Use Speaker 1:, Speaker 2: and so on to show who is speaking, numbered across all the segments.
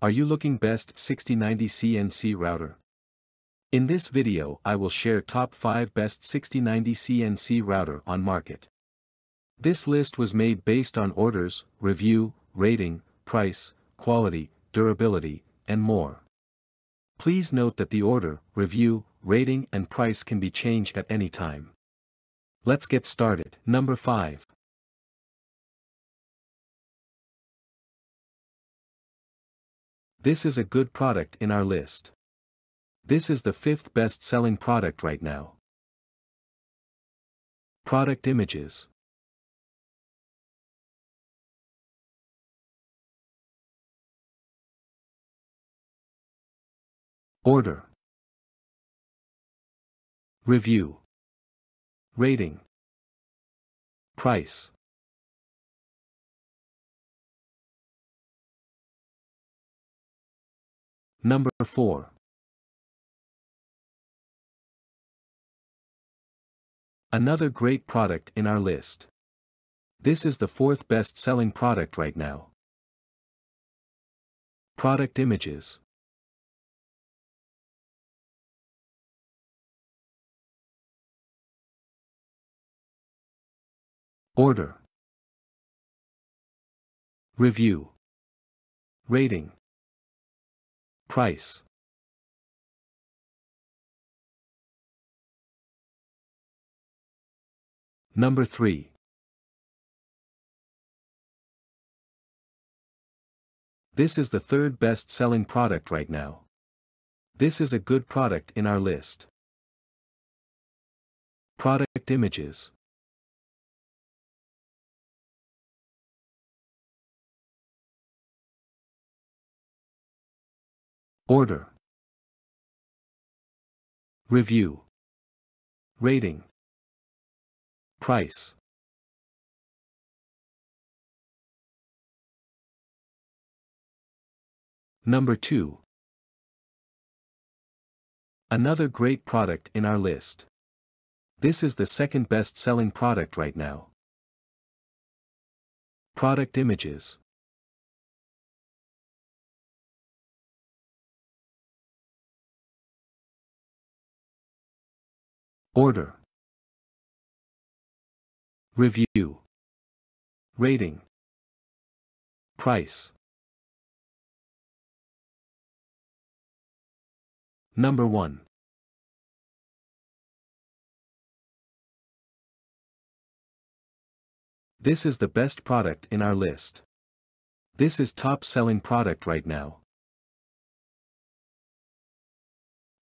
Speaker 1: Are you looking best 6090 CNC router? In this video I will share top 5 best 6090 CNC router on market. This list was made based on orders, review, rating, price, quality, durability, and more. Please note that the order, review, rating and price can be changed at any time. Let's get started. Number 5. This is a good product in our list. This is the 5th best-selling product right now. Product images. Order. Review. Rating. Price. Number 4. Another great product in our list. This is the 4th best-selling product right now. Product images. Order. Review. Rating. Price. Number 3. This is the 3rd best-selling product right now. This is a good product in our list. Product images. Order. Review. Rating. Price. Number 2. Another great product in our list. This is the 2nd best-selling product right now. Product images. Order. Review. Rating. Price. Number 1. This is the best product in our list. This is top-selling product right now.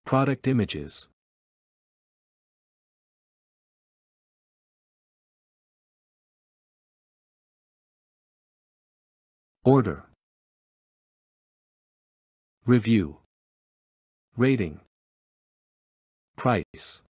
Speaker 1: Product images. Order. Review. Rating. Price.